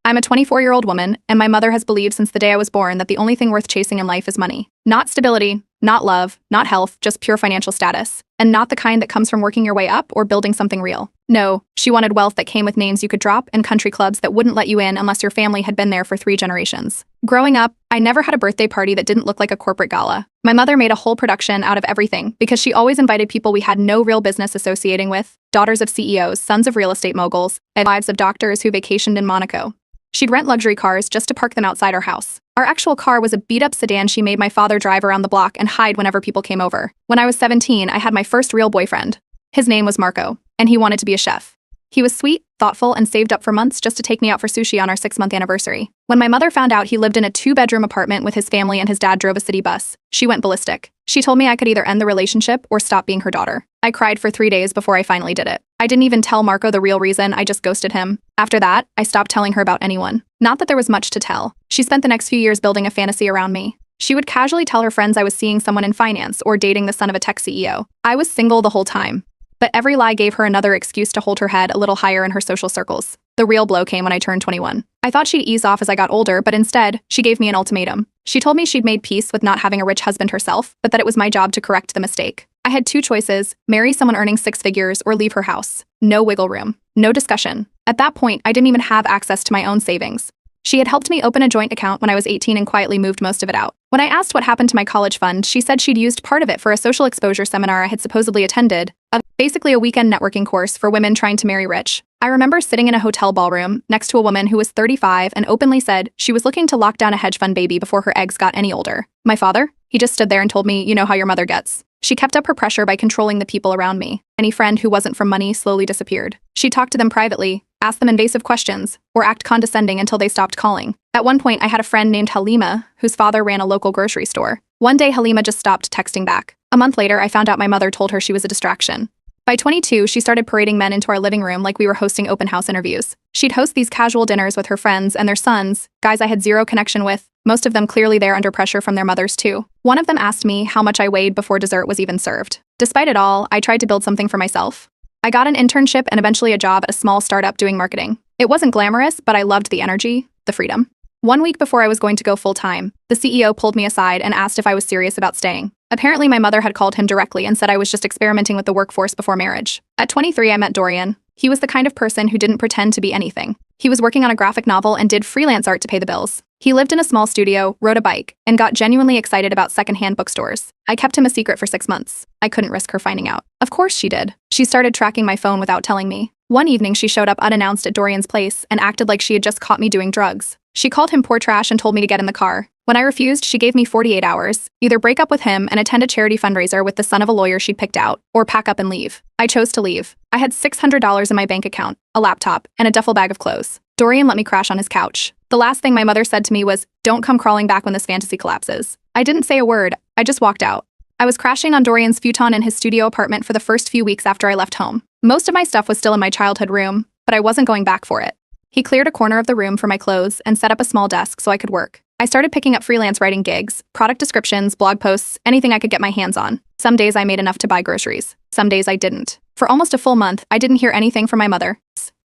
I'm a 24-year-old woman, and my mother has believed since the day I was born that the only thing worth chasing in life is money. Not stability, not love, not health, just pure financial status. And not the kind that comes from working your way up or building something real. No, she wanted wealth that came with names you could drop and country clubs that wouldn't let you in unless your family had been there for 3 generations. Growing up, I never had a birthday party that didn't look like a corporate gala. My mother made a whole production out of everything because she always invited people we had no real business associating with, daughters of CEOs, sons of real estate moguls, and wives of doctors who vacationed in Monaco. She'd rent luxury cars just to park them outside our house. Our actual car was a beat-up sedan she made my father drive around the block and hide whenever people came over. When I was 17, I had my first real boyfriend. His name was Marco, and he wanted to be a chef. He was sweet, thoughtful, and saved up for months just to take me out for sushi on our 6-month anniversary. When my mother found out he lived in a 2-bedroom apartment with his family and his dad drove a city bus, she went ballistic. She told me I could either end the relationship or stop being her daughter. I cried for 3 days before I finally did it. I didn't even tell Marco the real reason, I just ghosted him. After that, I stopped telling her about anyone. Not that there was much to tell. She spent the next few years building a fantasy around me. She would casually tell her friends I was seeing someone in finance or dating the son of a tech CEO. I was single the whole time. But every lie gave her another excuse to hold her head a little higher in her social circles. The real blow came when I turned 21. I thought she'd ease off as I got older, but instead, she gave me an ultimatum. She told me she'd made peace with not having a rich husband herself, but that it was my job to correct the mistake. I had 2 choices: marry someone earning 6 figures or leave her house. No wiggle room. No discussion. At that point, I didn't even have access to my own savings. She had helped me open a joint account when I was 18 and quietly moved most of it out. When I asked what happened to my college fund, she said she'd used part of it for a social exposure seminar I had supposedly attended, basically a weekend networking course for women trying to marry rich. I remember sitting in a hotel ballroom next to a woman who was 35 and openly said she was looking to lock down a hedge fund baby before her eggs got any older. My father? He just stood there and told me, "You know how your mother gets." She kept up her pressure by controlling the people around me. Any friend who wasn't from money slowly disappeared. She'd talk to them privately, ask them invasive questions, or act condescending until they stopped calling. At one point, I had a friend named Halima, whose father ran a local grocery store. One day, Halima just stopped texting back. A month later, I found out my mother told her she was a distraction. By 22, she started parading men into our living room like we were hosting open house interviews. She'd host these casual dinners with her friends and their sons, guys I had zero connection with, most of them clearly there under pressure from their mothers too. One of them asked me how much I weighed before dessert was even served. Despite it all, I tried to build something for myself. I got an internship and eventually a job at a small startup doing marketing. It wasn't glamorous, but I loved the energy, the freedom. 1 week before I was going to go full-time, the CEO pulled me aside and asked if I was serious about staying. Apparently, my mother had called him directly and said I was just experimenting with the workforce before marriage. At 23, I met Dorian. He was the kind of person who didn't pretend to be anything. He was working on a graphic novel and did freelance art to pay the bills. He lived in a small studio, rode a bike, and got genuinely excited about secondhand bookstores. I kept him a secret for 6 months. I couldn't risk her finding out. Of course she did. She started tracking my phone without telling me. One evening, she showed up unannounced at Dorian's place and acted like she had just caught me doing drugs. She called him poor trash and told me to get in the car. When I refused, she gave me 48 hours. Either break up with him and attend a charity fundraiser with the son of a lawyer she'd picked out, or pack up and leave. I chose to leave. I had $600 in my bank account, a laptop, and a duffel bag of clothes. Dorian let me crash on his couch. The last thing my mother said to me was, "Don't come crawling back when this fantasy collapses." I didn't say a word. I just walked out. I was crashing on Dorian's futon in his studio apartment for the first few weeks after I left home. Most of my stuff was still in my childhood room, but I wasn't going back for it. He cleared a corner of the room for my clothes and set up a small desk so I could work. I started picking up freelance writing gigs, product descriptions, blog posts, anything I could get my hands on. Some days I made enough to buy groceries. Some days I didn't. For almost a full month, I didn't hear anything from my mother.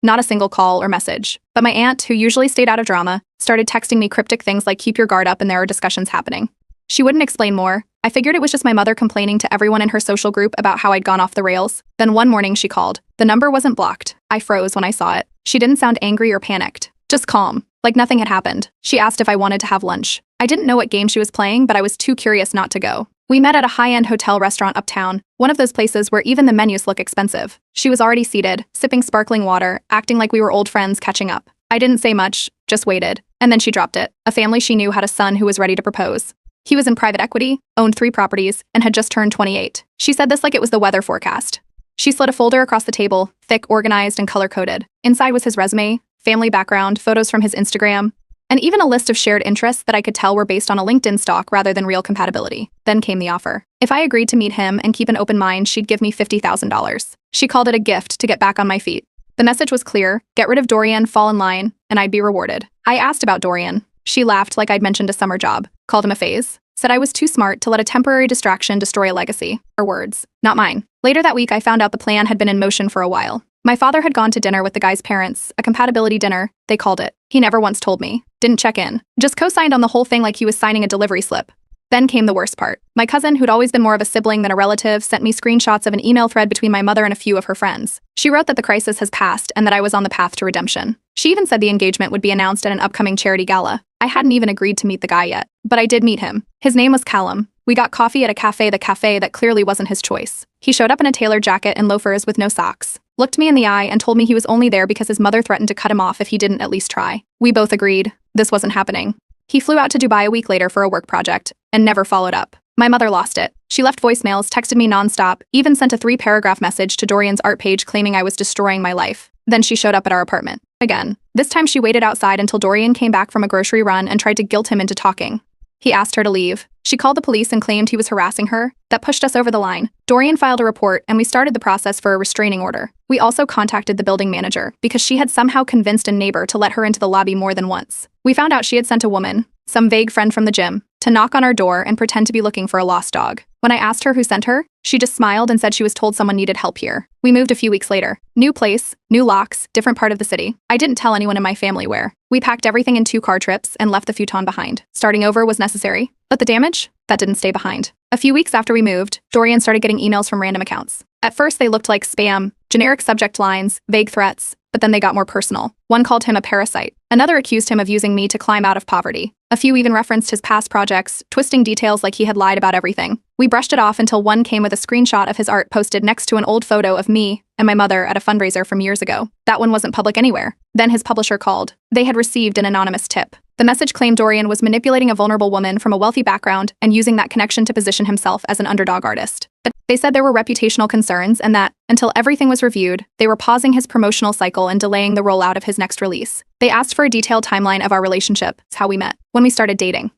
Not a single call or message. But my aunt, who usually stayed out of drama, started texting me cryptic things like "keep your guard up and there are discussions happening." She wouldn't explain more. I figured it was just my mother complaining to everyone in her social group about how I'd gone off the rails. Then one morning she called. The number wasn't blocked. I froze when I saw it. She didn't sound angry or panicked. Just calm, like nothing had happened. She asked if I wanted to have lunch. I didn't know what game she was playing, but I was too curious not to go. We met at a high-end hotel restaurant uptown, one of those places where even the menus look expensive. She was already seated, sipping sparkling water, acting like we were old friends catching up. I didn't say much, just waited. And then she dropped it. A family she knew had a son who was ready to propose. He was in private equity, owned 3 properties, and had just turned 28. She said this like it was the weather forecast. She slid a folder across the table, thick, organized, and color-coded. Inside was his resume, family background, photos from his Instagram, and even a list of shared interests that I could tell were based on a LinkedIn stock rather than real compatibility. Then came the offer. If I agreed to meet him and keep an open mind, she'd give me $50,000. She called it a gift to get back on my feet. The message was clear: get rid of Dorian, fall in line, and I'd be rewarded. I asked about Dorian. She laughed like I'd mentioned a summer job, called him a phase, said I was too smart to let a temporary distraction destroy a legacy. Her words, not mine. Later that week, I found out the plan had been in motion for a while. My father had gone to dinner with the guy's parents, a compatibility dinner, they called it. He never once told me. Didn't check in. Just co-signed on the whole thing like he was signing a delivery slip. Then came the worst part. My cousin, who'd always been more of a sibling than a relative, sent me screenshots of an email thread between my mother and a few of her friends. She wrote that the crisis has passed and that I was on the path to redemption. She even said the engagement would be announced at an upcoming charity gala. I hadn't even agreed to meet the guy yet, but I did meet him. His name was Callum. We got coffee at a cafe that clearly wasn't his choice. He showed up in a tailored jacket and loafers with no socks, looked me in the eye and told me he was only there because his mother threatened to cut him off if he didn't at least try. We both agreed. This wasn't happening. He flew out to Dubai a week later for a work project and never followed up. My mother lost it. She left voicemails, texted me nonstop, even sent a 3-paragraph message to Dorian's art page claiming I was destroying my life. Then she showed up at our apartment. Again. This time she waited outside until Dorian came back from a grocery run and tried to guilt him into talking. He asked her to leave. She called the police and claimed he was harassing her. That pushed us over the line. Dorian filed a report and we started the process for a restraining order. We also contacted the building manager because she had somehow convinced a neighbor to let her into the lobby more than once. We found out she had sent a woman, some vague friend from the gym, to knock on our door and pretend to be looking for a lost dog. When I asked her who sent her, she just smiled and said she was told someone needed help here. We moved a few weeks later. New place, new locks, different part of the city. I didn't tell anyone in my family where. We packed everything in 2-car trips and left the futon behind. Starting over was necessary, but the damage? That didn't stay behind. A few weeks after we moved, Dorian started getting emails from random accounts. At first they looked like spam, generic subject lines, vague threats, but then they got more personal. One called him a parasite. Another accused him of using me to climb out of poverty. A few even referenced his past projects, twisting details like he had lied about everything. We brushed it off until one came with a screenshot of his art posted next to an old photo of me and my mother at a fundraiser from years ago. That one wasn't public anywhere. Then his publisher called. They had received an anonymous tip. The message claimed Dorian was manipulating a vulnerable woman from a wealthy background and using that connection to position himself as an underdog artist. But they said there were reputational concerns and that, until everything was reviewed, they were pausing his promotional cycle and delaying the rollout of his next release. They asked for a detailed timeline of our relationship, how we met, when we started dating,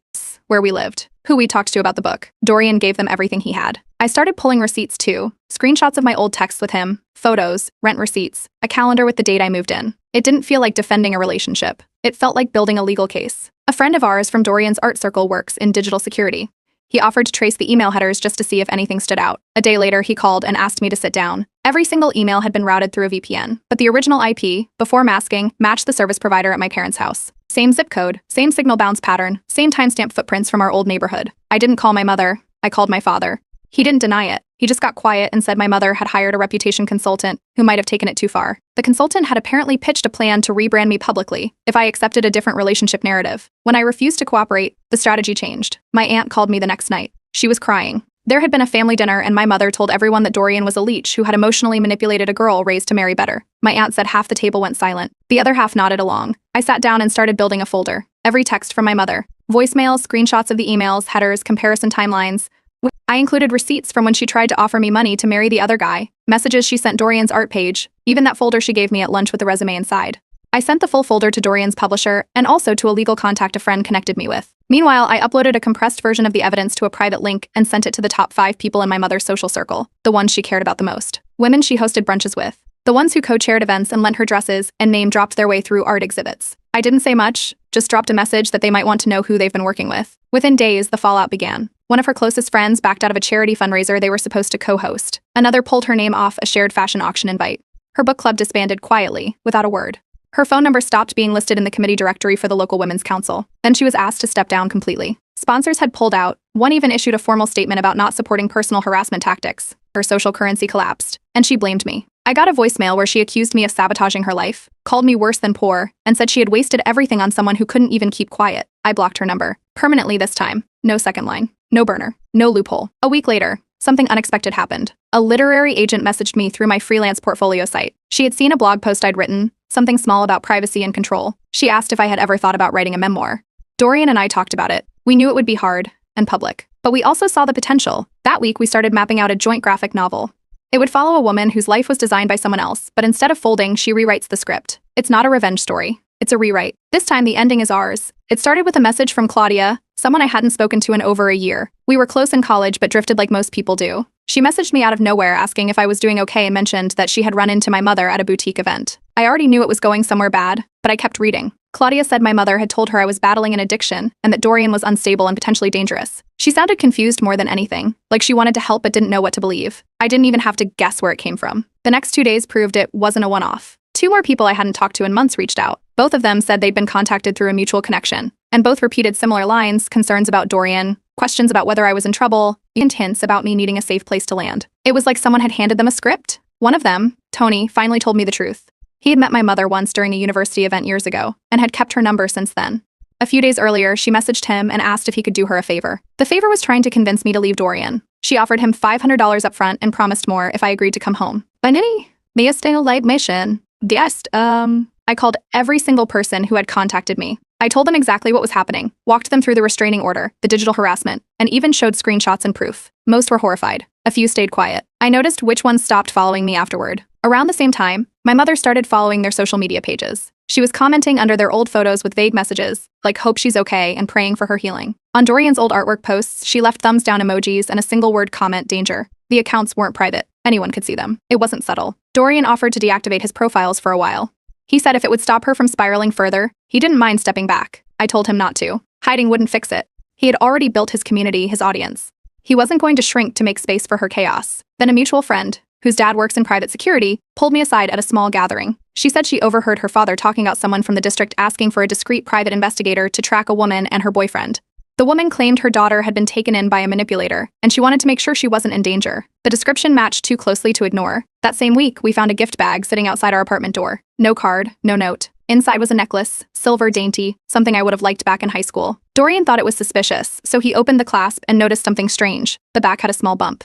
where we lived, who we talked to about the book. Dorian gave them everything he had. I started pulling receipts too, screenshots of my old texts with him, photos, rent receipts, a calendar with the date I moved in. It didn't feel like defending a relationship. It felt like building a legal case. A friend of ours from Dorian's art circle works in digital security. He offered to trace the email headers just to see if anything stood out. A day later, he called and asked me to sit down. Every single email had been routed through a VPN, but the original IP, before masking, matched the service provider at my parents' house. Same zip code, same signal bounce pattern, same timestamp footprints from our old neighborhood. I didn't call my mother. I called my father. He didn't deny it. He just got quiet and said my mother had hired a reputation consultant who might have taken it too far. The consultant had apparently pitched a plan to rebrand me publicly if I accepted a different relationship narrative. When I refused to cooperate, the strategy changed. My aunt called me the next night. She was crying. There had been a family dinner and my mother told everyone that Dorian was a leech who had emotionally manipulated a girl raised to marry better. My aunt said half the table went silent. The other half nodded along. I sat down and started building a folder. Every text from my mother. Voicemails, screenshots of the emails, headers, comparison timelines. I included receipts from when she tried to offer me money to marry the other guy, messages she sent Dorian's art page, even that folder she gave me at lunch with the resume inside. I sent the full folder to Dorian's publisher and also to a legal contact a friend connected me with. Meanwhile, I uploaded a compressed version of the evidence to a private link and sent it to the top 5 people in my mother's social circle, the ones she cared about the most. Women she hosted brunches with. The ones who co-chaired events and lent her dresses and name-dropped their way through art exhibits. I didn't say much, just dropped a message that they might want to know who they've been working with. Within days, the fallout began. One of her closest friends backed out of a charity fundraiser they were supposed to co-host. Another pulled her name off a shared fashion auction invite. Her book club disbanded quietly, without a word. Her phone number stopped being listed in the committee directory for the local women's council. Then she was asked to step down completely. Sponsors had pulled out. One even issued a formal statement about not supporting personal harassment tactics. Her social currency collapsed, and she blamed me. I got a voicemail where she accused me of sabotaging her life, called me worse than poor, and said she had wasted everything on someone who couldn't even keep quiet. I blocked her number. Permanently this time. No second line. No burner. No loophole. A week later, something unexpected happened. A literary agent messaged me through my freelance portfolio site. She had seen a blog post I'd written, something small about privacy and control. She asked if I had ever thought about writing a memoir. Dorian and I talked about it. We knew it would be hard and public, but we also saw the potential. That week, we started mapping out a joint graphic novel. It would follow a woman whose life was designed by someone else, but instead of folding, she rewrites the script. It's not a revenge story. It's a rewrite. This time, the ending is ours. It started with a message from Claudia, someone I hadn't spoken to in over a year. We were close in college, but drifted like most people do. She messaged me out of nowhere asking if I was doing okay and mentioned that she had run into my mother at a boutique event. I already knew it was going somewhere bad, but I kept reading. Claudia said my mother had told her I was battling an addiction and that Dorian was unstable and potentially dangerous. She sounded confused more than anything, like she wanted to help but didn't know what to believe. I didn't even have to guess where it came from. The next 2 days proved it wasn't a one-off. 2 more people I hadn't talked to in months reached out. Both of them said they'd been contacted through a mutual connection, and both repeated similar lines, concerns about Dorian, questions about whether I was in trouble, and hints about me needing a safe place to land. It was like someone had handed them a script. One of them, Tony, finally told me the truth. He had met my mother once during a university event years ago, and had kept her number since then. A few days earlier, she messaged him and asked if he could do her a favor. The favor was trying to convince me to leave Dorian. She offered him $500 up front and promised more if I agreed to come home. Finally, me stay a light mission. I called every single person who had contacted me. I told them exactly what was happening, walked them through the restraining order, the digital harassment, and even showed screenshots and proof. Most were horrified. A few stayed quiet. I noticed which ones stopped following me afterward. Around the same time, my mother started following their social media pages. She was commenting under their old photos with vague messages, like hope she's okay and praying for her healing. On Dorian's old artwork posts, she left thumbs down emojis and a single word comment, danger. The accounts weren't private. Anyone could see them. It wasn't subtle. Dorian offered to deactivate his profiles for a while. He said if it would stop her from spiraling further, he didn't mind stepping back. I told him not to. Hiding wouldn't fix it. He had already built his community, his audience. He wasn't going to shrink to make space for her chaos. Then a mutual friend, whose dad works in private security, pulled me aside at a small gathering. She said she overheard her father talking about someone from the district asking for a discreet private investigator to track a woman and her boyfriend. The woman claimed her daughter had been taken in by a manipulator, and she wanted to make sure she wasn't in danger. The description matched too closely to ignore. That same week, we found a gift bag sitting outside our apartment door. No card, no note. Inside was a necklace, silver dainty, something I would have liked back in high school. Dorian thought it was suspicious, so he opened the clasp and noticed something strange. The back had a small bump.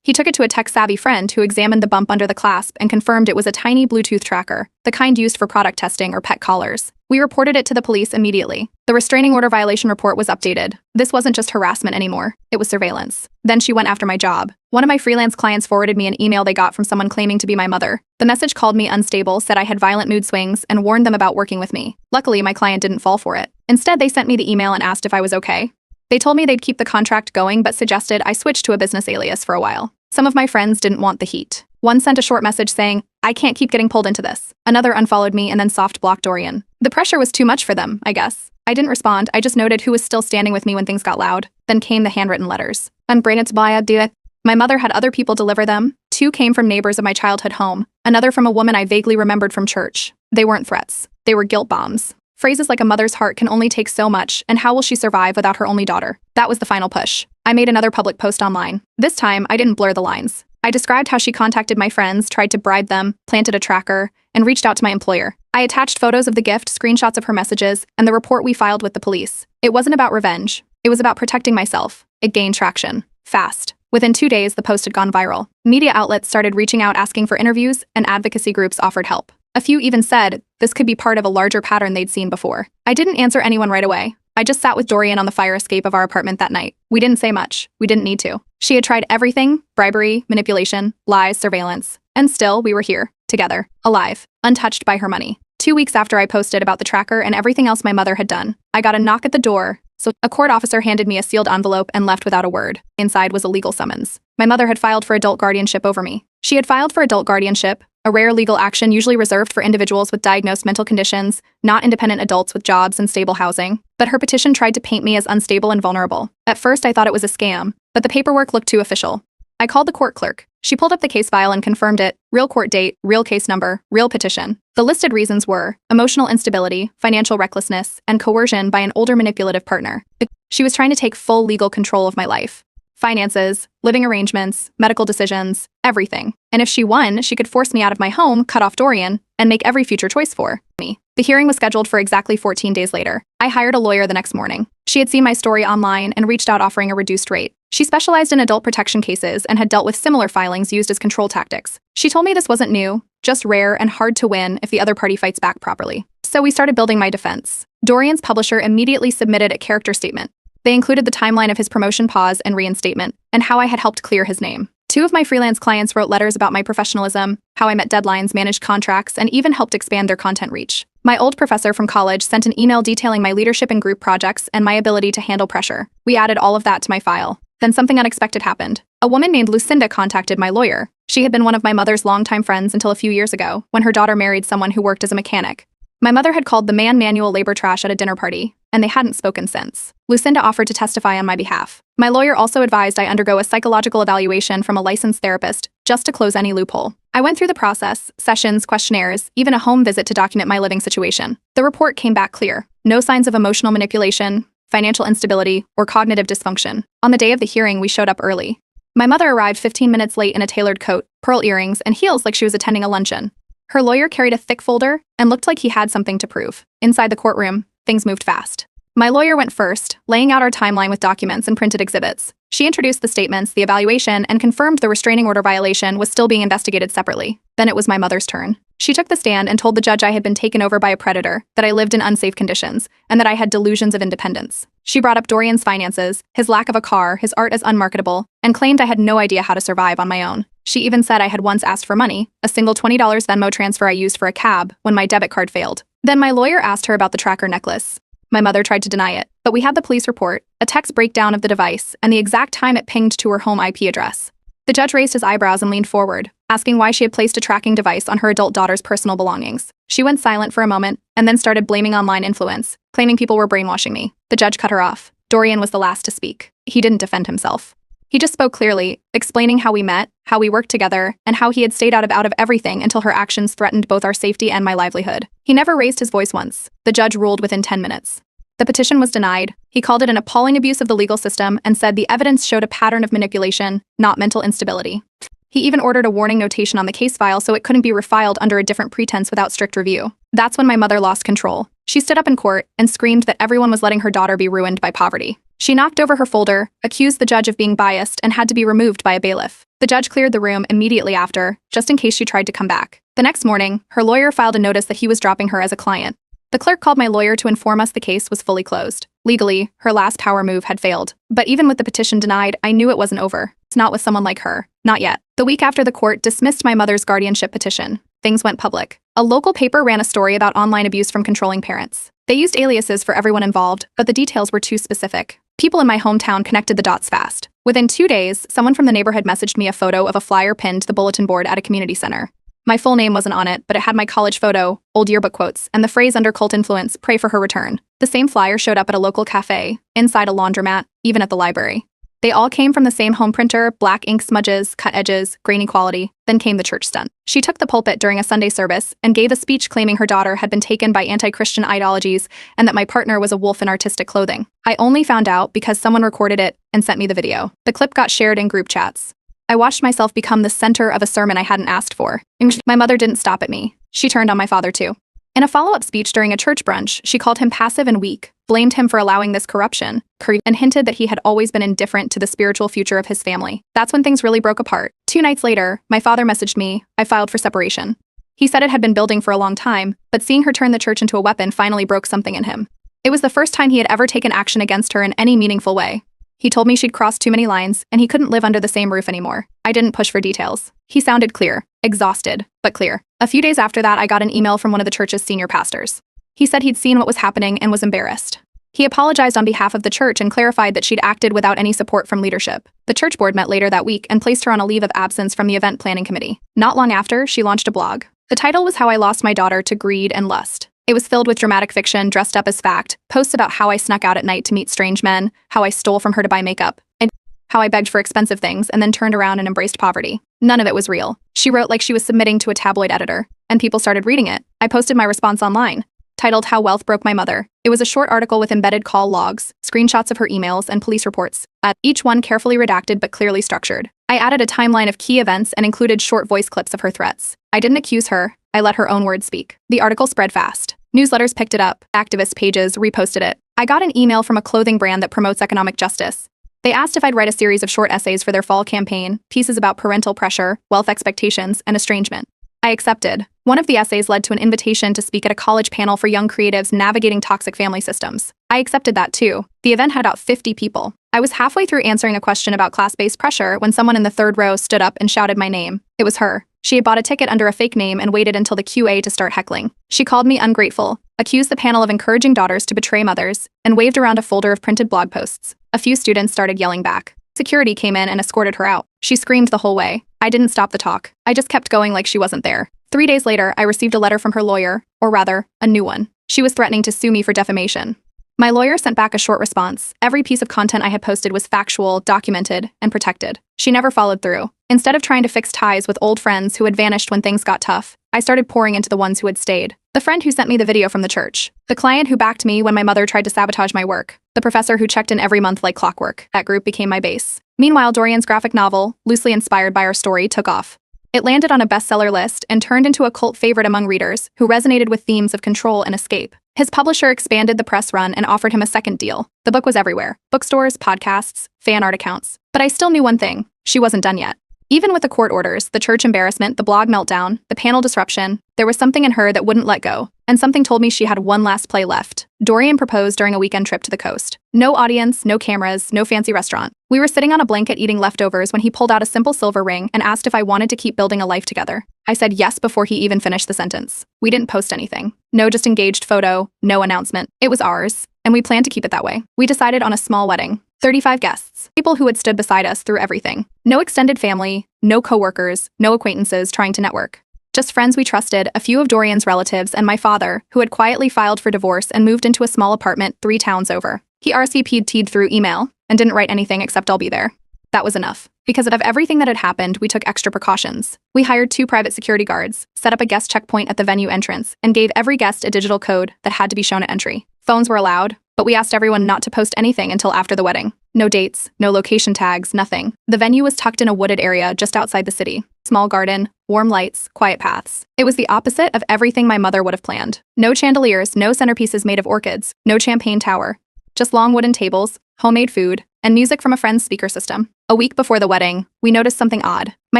He took it to a tech-savvy friend who examined the bump under the clasp and confirmed it was a tiny Bluetooth tracker, the kind used for product testing or pet collars. We reported it to the police immediately. The restraining order violation report was updated. This wasn't just harassment anymore. It was surveillance. Then she went after my job. One of my freelance clients forwarded me an email they got from someone claiming to be my mother. The message called me unstable, said I had violent mood swings, and warned them about working with me. Luckily, my client didn't fall for it. Instead, they sent me the email and asked if I was okay. They told me they'd keep the contract going but suggested I switch to a business alias for a while. Some of my friends didn't want the heat. One sent a short message saying, I can't keep getting pulled into this. Another unfollowed me and then soft blocked Dorian. The pressure was too much for them, I guess. I didn't respond, I just noted who was still standing with me when things got loud. Then came the handwritten letters. My mother had other people deliver them. 2 came from neighbors of my childhood home. Another from a woman I vaguely remembered from church. They weren't threats. They were guilt bombs. Phrases like a mother's heart can only take so much, and how will she survive without her only daughter? That was the final push. I made another public post online. This time, I didn't blur the lines. I described how she contacted my friends, tried to bribe them, planted a tracker, and reached out to my employer. I attached photos of the gift, screenshots of her messages, and the report we filed with the police. It wasn't about revenge. It was about protecting myself. It gained traction. Fast. Within 2 days, the post had gone viral. Media outlets started reaching out asking for interviews, and advocacy groups offered help. A few even said this could be part of a larger pattern they'd seen before. I didn't answer anyone right away. I just sat with Dorian on the fire escape of our apartment that night. We didn't say much. We didn't need to. She had tried everything: bribery, manipulation, lies, surveillance. And still, we were here, together, alive, untouched by her money. 2 weeks after I posted about the tracker and everything else my mother had done, I got a knock at the door. So a court officer handed me a sealed envelope and left without a word. Inside was a legal summons. My mother had filed for adult guardianship over me. She had filed for adult guardianship, a rare legal action usually reserved for individuals with diagnosed mental conditions, not independent adults with jobs and stable housing. But her petition tried to paint me as unstable and vulnerable. At first, I thought it was a scam, but the paperwork looked too official. I called the court clerk. She pulled up the case file and confirmed it. Real court date, real case number, real petition. The listed reasons were emotional instability, financial recklessness, and coercion by an older manipulative partner. She was trying to take full legal control of my life. Finances, living arrangements, medical decisions, everything. And if she won, she could force me out of my home, cut off Dorian, and make every future choice for me. The hearing was scheduled for exactly 14 days later. I hired a lawyer the next morning. She had seen my story online and reached out offering a reduced rate. She specialized in adult protection cases and had dealt with similar filings used as control tactics. She told me this wasn't new, just rare and hard to win if the other party fights back properly. So we started building my defense. Dorian's publisher immediately submitted a character statement. They included the timeline of his promotion pause and reinstatement, and how I had helped clear his name. 2 of my freelance clients wrote letters about my professionalism, how I met deadlines, managed contracts, and even helped expand their content reach. My old professor from college sent an email detailing my leadership in group projects and my ability to handle pressure. We added all of that to my file. Then something unexpected happened. A woman named Lucinda contacted my lawyer. She had been one of my mother's longtime friends until a few years ago, when her daughter married someone who worked as a mechanic. My mother had called the man manual labor trash at a dinner party, and they hadn't spoken since. Lucinda offered to testify on my behalf. My lawyer also advised I undergo a psychological evaluation from a licensed therapist, just to close any loophole. I went through the process, sessions, questionnaires, even a home visit to document my living situation. The report came back clear. No signs of emotional manipulation, financial instability, or cognitive dysfunction. On the day of the hearing, we showed up early. My mother arrived 15 minutes late in a tailored coat, pearl earrings, and heels like she was attending a luncheon. Her lawyer carried a thick folder and looked like he had something to prove. Inside the courtroom, things moved fast. My lawyer went first, laying out our timeline with documents and printed exhibits. She introduced the statements, the evaluation, and confirmed the restraining order violation was still being investigated separately. Then it was my mother's turn. She took the stand and told the judge I had been taken over by a predator, that I lived in unsafe conditions, and that I had delusions of independence. She brought up Dorian's finances, his lack of a car, his art as unmarketable, and claimed I had no idea how to survive on my own. She even said I had once asked for money, a single $20 Venmo transfer I used for a cab, when my debit card failed. Then my lawyer asked her about the tracker necklace. My mother tried to deny it, but we had the police report, a text breakdown of the device, and the exact time it pinged to her home IP address. The judge raised his eyebrows and leaned forward, asking why she had placed a tracking device on her adult daughter's personal belongings. She went silent for a moment, and then started blaming online influence, claiming people were brainwashing me. The judge cut her off. Dorian was the last to speak. He didn't defend himself. He just spoke clearly, explaining how we met, how we worked together, and how he had stayed out of everything until her actions threatened both our safety and my livelihood. He never raised his voice once. The judge ruled within 10 minutes. The petition was denied. He called it an appalling abuse of the legal system and said the evidence showed a pattern of manipulation, not mental instability. He even ordered a warning notation on the case file so it couldn't be refiled under a different pretense without strict review. That's when my mother lost control. She stood up in court and screamed that everyone was letting her daughter be ruined by poverty. She knocked over her folder, accused the judge of being biased, and had to be removed by a bailiff. The judge cleared the room immediately after, just in case she tried to come back. The next morning, her lawyer filed a notice that he was dropping her as a client. The clerk called my lawyer to inform us the case was fully closed. Legally, her last power move had failed. But even with the petition denied, I knew it wasn't over. It's not with someone like her. Not yet. The week after the court dismissed my mother's guardianship petition, things went public. A local paper ran a story about online abuse from controlling parents. They used aliases for everyone involved, but the details were too specific. People in my hometown connected the dots fast. Within 2 days, someone from the neighborhood messaged me a photo of a flyer pinned to the bulletin board at a community center. My full name wasn't on it, but it had my college photo, old yearbook quotes, and the phrase under cult influence, pray for her return. The same flyer showed up at a local cafe, inside a laundromat, even at the library. They all came from the same home printer, black ink smudges, cut edges, grainy quality. Then came the church stunt. She took the pulpit during a Sunday service and gave a speech claiming her daughter had been taken by anti-Christian ideologies and that my partner was a wolf in artistic clothing. I only found out because someone recorded it and sent me the video. The clip got shared in group chats. I watched myself become the center of a sermon I hadn't asked for. My mother didn't stop at me. She turned on my father too. In a follow-up speech during a church brunch, she called him passive and weak, blamed him for allowing this corruption, and hinted that he had always been indifferent to the spiritual future of his family. That's when things really broke apart. 2 nights later, my father messaged me. I filed for separation. He said it had been building for a long time, but seeing her turn the church into a weapon finally broke something in him. It was the first time he had ever taken action against her in any meaningful way. He told me she'd crossed too many lines, and he couldn't live under the same roof anymore. I didn't push for details. He sounded clear, exhausted, but clear. A few days after that, I got an email from one of the church's senior pastors. He said he'd seen what was happening and was embarrassed. He apologized on behalf of the church and clarified that she'd acted without any support from leadership. The church board met later that week and placed her on a leave of absence from the event planning committee. Not long after, she launched a blog. The title was How I Lost My Daughter to Greed and Lust. It was filled with dramatic fiction dressed up as fact, posts about how I snuck out at night to meet strange men, how I stole from her to buy makeup, and how I begged for expensive things and then turned around and embraced poverty. None of it was real. She wrote like she was submitting to a tabloid editor, and people started reading it. I posted my response online, titled How Wealth Broke My Mother. It was a short article with embedded call logs, screenshots of her emails, and police reports, each one carefully redacted but clearly structured. I added a timeline of key events and included short voice clips of her threats. I didn't accuse her. I let her own words speak. The article spread fast. Newsletters picked it up, activist pages reposted it. I got an email from a clothing brand that promotes economic justice. They asked if I'd write a series of short essays for their fall campaign, pieces about parental pressure, wealth expectations, and estrangement. I accepted. One of the essays led to an invitation to speak at a college panel for young creatives navigating toxic family systems. I accepted that too. The event had about 50 people. I was halfway through answering a question about class-based pressure when someone in the third row stood up and shouted my name. It was her. She had bought a ticket under a fake name and waited until the QA to start heckling. She called me ungrateful, accused the panel of encouraging daughters to betray mothers, and waved around a folder of printed blog posts. A few students started yelling back. Security came in and escorted her out. She screamed the whole way. I didn't stop the talk. I just kept going like she wasn't there. 3 days later, I received a letter from her lawyer, or rather, a new one. She was threatening to sue me for defamation. My lawyer sent back a short response. Every piece of content I had posted was factual, documented, and protected. She never followed through. Instead of trying to fix ties with old friends who had vanished when things got tough, I started pouring into the ones who had stayed. The friend who sent me the video from the church. The client who backed me when my mother tried to sabotage my work. The professor who checked in every month like clockwork. That group became my base. Meanwhile, Dorian's graphic novel, loosely inspired by our story, took off. It landed on a bestseller list and turned into a cult favorite among readers who resonated with themes of control and escape. His publisher expanded the press run and offered him a second deal. The book was everywhere: bookstores, podcasts, fan art accounts. But I still knew one thing: she wasn't done yet. Even with the court orders, the church embarrassment, the blog meltdown, the panel disruption, there was something in her that wouldn't let go, and something told me she had one last play left. Dorian proposed during a weekend trip to the coast. No audience, no cameras, no fancy restaurant. We were sitting on a blanket eating leftovers when he pulled out a simple silver ring and asked if I wanted to keep building a life together. I said yes before he even finished the sentence. We didn't post anything. No just engaged photo, no announcement. It was ours, and we planned to keep it that way. We decided on a small wedding. 35 guests, people who had stood beside us through everything. No extended family, no coworkers, no acquaintances trying to network. Just friends we trusted, a few of Dorian's relatives, and my father, who had quietly filed for divorce and moved into a small apartment 3 towns over. He RSVP'd through email and didn't write anything except "I'll be there." That was enough. Because of everything that had happened, we took extra precautions. We hired 2 private security guards, set up a guest checkpoint at the venue entrance, and gave every guest a digital code that had to be shown at entry. Phones were allowed, but we asked everyone not to post anything until after the wedding. No dates, no location tags, nothing. The venue was tucked in a wooded area just outside the city. Small garden, warm lights, quiet paths. It was the opposite of everything my mother would have planned. No chandeliers, no centerpieces made of orchids, no champagne tower. Just long wooden tables, homemade food, and music from a friend's speaker system. A week before the wedding, we noticed something odd. My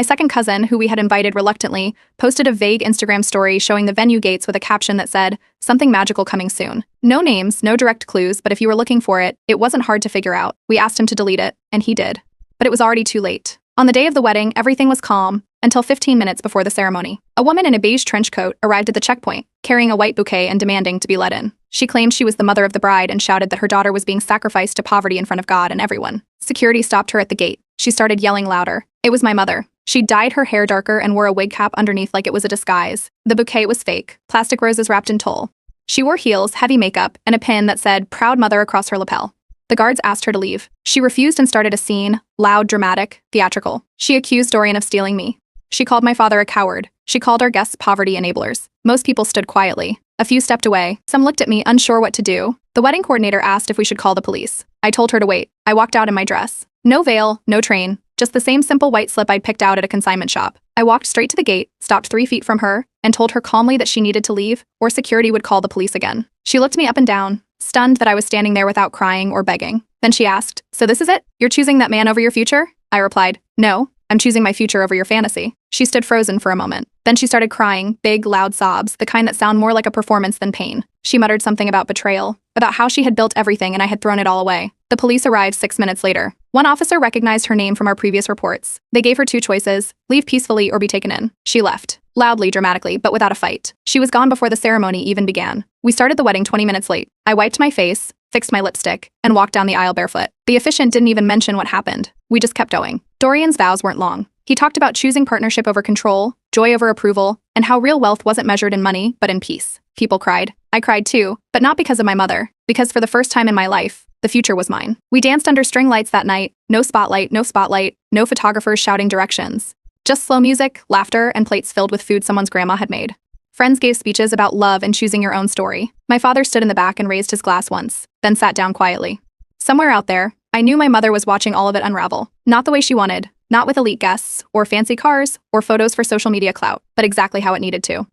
second cousin, who we had invited reluctantly, posted a vague Instagram story showing the venue gates with a caption that said, "Something magical coming soon." No names, no direct clues, but if you were looking for it, it wasn't hard to figure out. We asked him to delete it, and he did. But it was already too late. On the day of the wedding, everything was calm, until 15 minutes before the ceremony. A woman in a beige trench coat arrived at the checkpoint, carrying a white bouquet and demanding to be let in. She claimed she was the mother of the bride and shouted that her daughter was being sacrificed to poverty in front of God and everyone. Security stopped her at the gate. She started yelling louder. It was my mother. She dyed her hair darker and wore a wig cap underneath like it was a disguise. The bouquet was fake, plastic roses wrapped in tulle. She wore heels, heavy makeup, and a pin that said "Proud Mother" across her lapel. The guards asked her to leave. She refused and started a scene, loud, dramatic, theatrical. She accused Dorian of stealing me. She called my father a coward. She called our guests poverty enablers. Most people stood quietly. A few stepped away. Some looked at me, unsure what to do. The wedding coordinator asked if we should call the police. I told her to wait. I walked out in my dress. No veil, no train, just the same simple white slip I'd picked out at a consignment shop. I walked straight to the gate, stopped 3 feet from her, and told her calmly that she needed to leave, or security would call the police again. She looked me up and down, stunned that I was standing there without crying or begging. Then she asked, "So this is it? You're choosing that man over your future?" I replied, "No, I'm choosing my future over your fantasy." She stood frozen for a moment. Then she started crying, big, loud sobs, the kind that sound more like a performance than pain. She muttered something about betrayal, about how she had built everything and I had thrown it all away. The police arrived 6 minutes later. One officer recognized her name from our previous reports. They gave her 2 choices: leave peacefully or be taken in. She left. Loudly, dramatically, but without a fight. She was gone before the ceremony even began. We started the wedding 20 minutes late. I wiped my face, fixed my lipstick, and walked down the aisle barefoot. The officiant didn't even mention what happened. We just kept going. Dorian's vows weren't long. He talked about choosing partnership over control, joy over approval, and how real wealth wasn't measured in money, but in peace. People cried. I cried too, but not because of my mother, because for the first time in my life, the future was mine. We danced under string lights that night. No spotlight, no photographers shouting directions. Just slow music, laughter, and plates filled with food someone's grandma had made. Friends gave speeches about love and choosing your own story. My father stood in the back and raised his glass once, then sat down quietly. Somewhere out there, I knew my mother was watching all of it unravel. Not the way she wanted, not with elite guests, or fancy cars, or photos for social media clout, but exactly how it needed to.